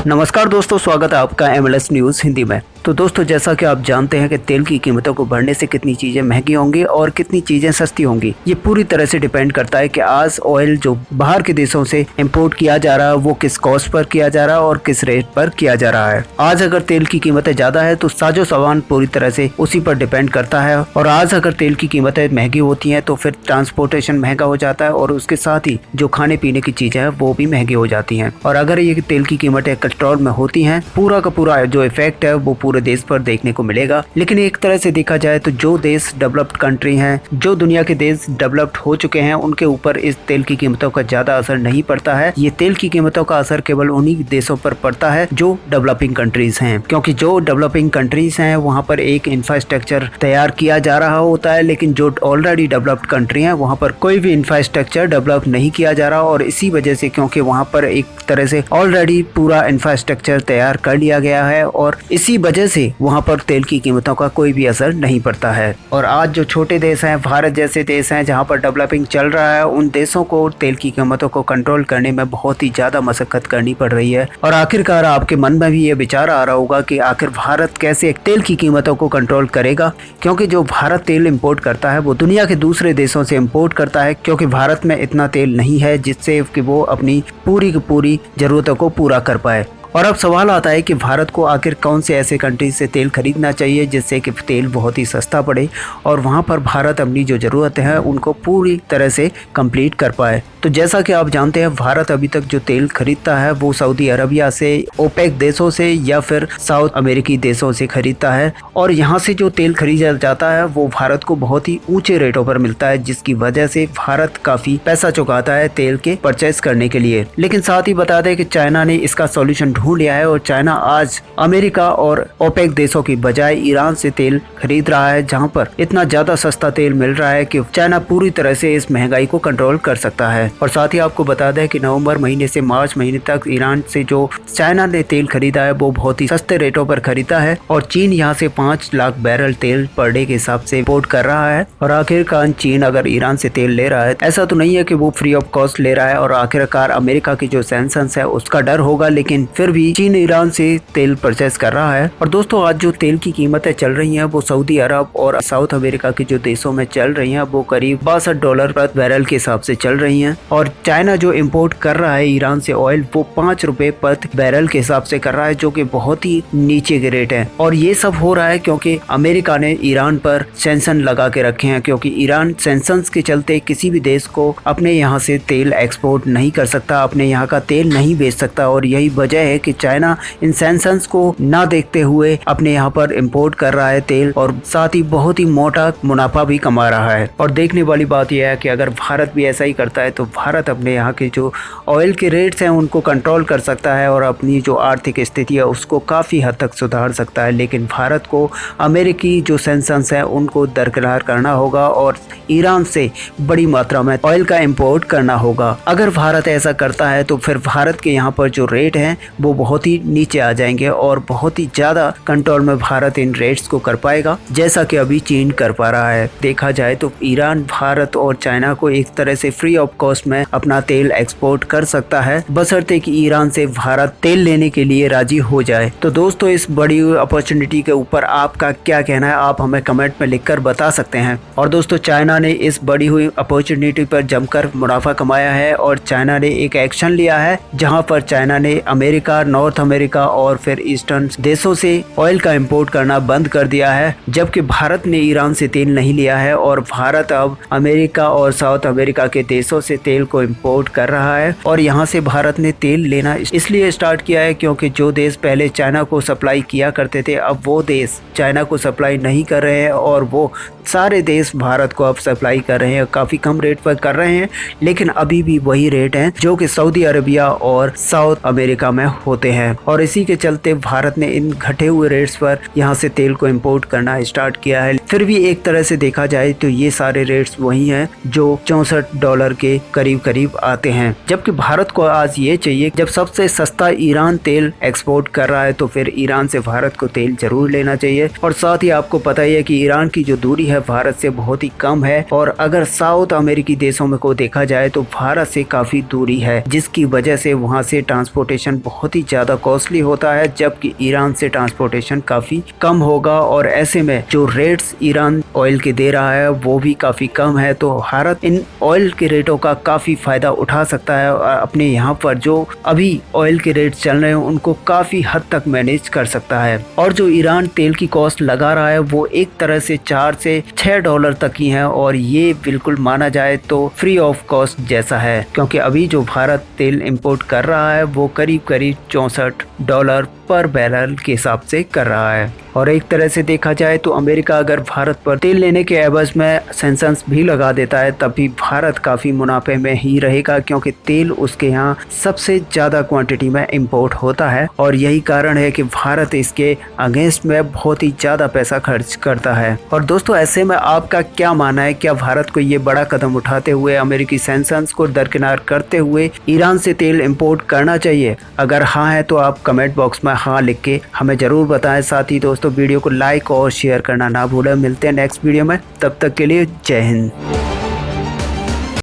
नमस्कार दोस्तों, स्वागत है आपका MLS न्यूज़ हिंदी में। तो दोस्तों, जैसा कि आप जानते हैं कि तेल की कीमतों को बढ़ने से कितनी चीज़ें महंगी होंगी और कितनी चीज़ें सस्ती होंगी, ये पूरी तरह से डिपेंड करता है कि आज ऑयल जो बाहर के देशों से इंपोर्ट किया जा रहा है वो किस कॉस्ट पर किया जा रहा है और किस रेट पर किया जा रहा है। आज अगर तेल की कीमतें ज़्यादा है तो साजो सामान पूरी तरह से उसी पर डिपेंड करता है, और आज अगर तेल की कीमतें महंगी होती हैं तो फिर ट्रांसपोर्टेशन महंगा हो जाता है और उसके साथ ही जो खाने पीने की चीज़ें हैं वो भी महंगी हो जाती हैं। और अगर ये तेल की कीमतें कंट्रोल में होती हैं, पूरा का पूरा जो इफेक्ट है वो पूरे देश पर देखने को मिलेगा। लेकिन एक तरह से देखा जाए तो जो देश डेवलप्ड कंट्री हैं, जो दुनिया के देश डेवलप्ड हो चुके हैं, उनके ऊपर इस तेल की कीमतों का ज्यादा असर नहीं पड़ता है। ये तेल की कीमतों का असर केवल उन्हीं देशों पर पड़ता है जो डेवलपिंग कंट्रीज हैं, क्योंकि जो डेवलपिंग कंट्रीज हैं वहाँ पर एक इंफ्रास्ट्रक्चर तैयार किया जा रहा होता है, लेकिन जो ऑलरेडी डेवलप्ड कंट्री है वहाँ पर कोई भी इंफ्रास्ट्रक्चर डेवलप नहीं किया जा रहा। और इसी वजह से, क्योंकि वहाँ पर एक तरह से ऑलरेडी पूरा इंफ्रास्ट्रक्चर तैयार कर लिया गया है, और इसी वजह से वहाँ पर तेल की कीमतों का कोई भी असर नहीं पड़ता है। और आज जो छोटे देश हैं, भारत जैसे देश हैं जहाँ पर डेवलपिंग चल रहा है, उन देशों को तेल की कीमतों को कंट्रोल करने में बहुत ही ज्यादा मशक्कत करनी पड़ रही है। और आखिरकार आपके मन में भी ये विचार आ रहा होगा कि आखिर भारत कैसे तेल की कीमतों को कंट्रोल करेगा, क्योंकि जो भारत तेल इंपोर्ट करता है वो दुनिया के दूसरे देशों से इंपोर्ट करता है, क्योंकि भारत में इतना तेल नहीं है जिससे कि वो अपनी पूरी की पूरी जरूरतों को पूरा कर पाए। और अब सवाल आता है कि भारत को आखिर कौन से ऐसे कंट्री से तेल खरीदना चाहिए जिससे कि तेल बहुत ही सस्ता पड़े और वहाँ पर भारत अपनी जो ज़रूरतें हैं उनको पूरी तरह से कंप्लीट कर पाए। तो जैसा कि आप जानते हैं, भारत अभी तक जो तेल खरीदता है वो सऊदी अरबिया से, ओपेक देशों से या फिर साउथ अमेरिकी देशों से खरीदता है। और यहाँ से जो तेल खरीदा जाता है वो भारत को बहुत ही ऊंचे रेटों पर मिलता है, जिसकी वजह से भारत काफ़ी पैसा चुकाता है तेल के परचेस करने के लिए। लेकिन साथ ही बता दें कि चाइना ने इसका सॉल्यूशन ढूंढ लिया है, और चाइना आज अमेरिका और ओपेक देशों की बजाय ईरान से तेल खरीद रहा है, जहां पर इतना ज्यादा सस्ता तेल मिल रहा है कि चाइना पूरी तरह से इस महंगाई को कंट्रोल कर सकता है। और साथ ही आपको बता दें कि नवंबर महीने से मार्च महीने तक ईरान से जो चाइना ने तेल खरीदा है वो बहुत ही सस्ते रेटों पर खरीदा है, और चीन यहाँ से 5 लाख बैरल तेल पर डे के हिसाब से इंपोर्ट कर रहा है। और आखिरकार चीन अगर ईरान से तेल ले रहा है, ऐसा तो नहीं है कि वो फ्री ऑफ कॉस्ट ले रहा है, और आखिरकार अमेरिका की जो सैंक्शंस है उसका डर होगा, लेकिन फिर भी चीन ईरान से तेल परचेस कर रहा है। और दोस्तों, आज जो तेल की कीमतें चल रही हैं वो सऊदी अरब और साउथ अमेरिका के जो देशों में चल रही हैं वो करीब $62 प्रति बैरल के हिसाब से चल रही हैं। और चाइना जो इंपोर्ट कर रहा है ईरान से ऑयल, वो ₹5 प्रति बैरल के हिसाब से कर रहा है, जो कि बहुत ही नीचे के रेट है। और ये सब हो रहा है क्योंकि अमेरिका ने ईरान पर सैंक्शन लगा के रखे हैं, क्योंकि ईरान सैंक्शंस के चलते किसी भी देश को अपने यहाँ से तेल एक्सपोर्ट नहीं कर सकता, अपने यहाँ का तेल नहीं बेच सकता। और यही वजह है कि चाइना इन सैंक्शंस को ना देखते हुए अपने यहाँ पर इंपोर्ट कर रहा है तेल, और साथ ही बहुत ही मोटा मुनाफा भी कमा रहा है। और देखने वाली बात यह है कि अगर भारत भी ऐसा ही करता है तो भारत अपने यहाँ के जो ऑयल के रेट्स हैं उनको कंट्रोल कर सकता है और अपनी जो आर्थिक स्थिति है उसको काफ़ी हद तक सुधार सकता है। लेकिन भारत को अमेरिकी जो सैंक्शंस हैं उनको दरकिनार करना होगा और ईरान से बड़ी मात्रा में ऑयल का इंपोर्ट करना होगा। अगर भारत ऐसा करता है तो फिर भारत के यहाँ पर जो रेट हैं वो बहुत ही नीचे आ जाएंगे, और बहुत ही ज़्यादा कंट्रोल में भारत इन रेट्स को कर पाएगा, जैसा कि अभी चीन कर पा रहा है। देखा जाए तो ईरान भारत और चाइना को एक तरह से फ्री ऑफ कॉस्ट में अपना तेल एक्सपोर्ट कर सकता है, बशर्ते कि ईरान से भारत तेल लेने के लिए राजी हो जाए। तो दोस्तों, इस बड़ी हुई अपॉर्चुनिटी के ऊपर आपका क्या कहना है, आप हमें कमेंट में लिखकर बता सकते हैं। और दोस्तों, चाइना ने इस बड़ी हुई अपॉर्चुनिटी पर जमकर मुनाफा कमाया है, और चाइना ने एक एक्शन लिया है जहां पर चाइना ने अमेरिका, नॉर्थ अमेरिका और फिर ईस्टर्न देशों से ऑयल का इंपोर्ट करना बंद कर दिया है, जबकि भारत ने ईरान से तेल नहीं लिया है। और भारत अब अमेरिका और साउथ अमेरिका के देशों से तेल को इंपोर्ट कर रहा है, और यहाँ से भारत ने तेल लेना इसलिए स्टार्ट किया है क्योंकि जो देश पहले चाइना को सप्लाई किया करते थे, अब वो देश चाइना को सप्लाई नहीं कर रहे हैं, और वो सारे देश भारत को अब सप्लाई कर रहे हैं, काफ़ी कम रेट पर कर रहे हैं, लेकिन अभी भी वही रेट हैं जो कि सऊदी अरबिया और साउथ अमेरिका में होते हैं। और इसी के चलते भारत ने इन घटे हुए रेट्स पर यहाँ से तेल को इंपोर्ट करना स्टार्ट किया है। फिर भी एक तरह से देखा जाए तो ये सारे रेट्स वही हैं जो $64 के करीब करीब आते हैं, जबकि भारत को आज ये चाहिए, जब सबसे सस्ता ईरान तेल एक्सपोर्ट कर रहा है तो फिर ईरान से भारत को तेल जरूर लेना चाहिए। और साथ ही आपको पता ही है कि ईरान की जो दूरी है भारत से बहुत ही कम है, और अगर साउथ अमेरिकी देशों में को देखा जाए तो भारत से काफी दूरी है, जिसकी वजह से वहाँ से ट्रांसपोर्टेशन बहुत ही ज्यादा कॉस्टली होता है, जबकि ईरान से ट्रांसपोर्टेशन काफी कम होगा। और ऐसे में जो रेट्स ईरान ऑयल के दे रहा है वो भी काफी कम है, तो भारत इन ऑयल के रेटों का काफी फायदा उठा सकता है और अपने यहाँ पर जो अभी ऑयल के रेट चल रहे हैं उनको काफी हद तक मैनेज कर सकता है। और जो ईरान तेल की कॉस्ट लगा रहा है वो एक तरह से 4 से 6 डॉलर तक ही है, और ये बिल्कुल माना जाए तो फ्री ऑफ कॉस्ट जैसा है, क्योंकि अभी जो भारत तेल इंपोर्ट कर रहा है वो करीब करीब 64 डॉलर पर बैरल के हिसाब से कर रहा है। और एक तरह से देखा जाए तो अमेरिका अगर भारत पर तेल लेने के एवज में सैंक्शंस भी लगा देता है तब भी भारत काफ़ी मुनाफे में ही रहेगा, क्योंकि तेल उसके यहाँ सबसे ज़्यादा क्वांटिटी में इंपोर्ट होता है, और यही कारण है कि भारत इसके अगेंस्ट में बहुत ही ज़्यादा पैसा खर्च करता है। और दोस्तों ऐसे में आपका क्या मानना है, क्या भारत को ये बड़ा कदम उठाते हुए अमेरिकी सैंक्शंस को दरकिनार करते हुए ईरान से तेल इम्पोर्ट करना चाहिए? अगर हाँ है तो आप कमेंट बॉक्स में हाँ लिख के हमें ज़रूर बताएं। साथ ही दोस्तों वीडियो को लाइक और शेयर करना ना भूलें। मिलते हैं नेक्स्ट वीडियो में, तब तक के लिए जय हिंद।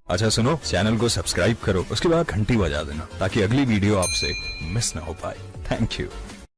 अच्छा सुनो, चैनल को सब्सक्राइब करो, उसके बाद घंटी बजा देना ताकि अगली वीडियो आपसे मिस ना हो पाए। Thank you.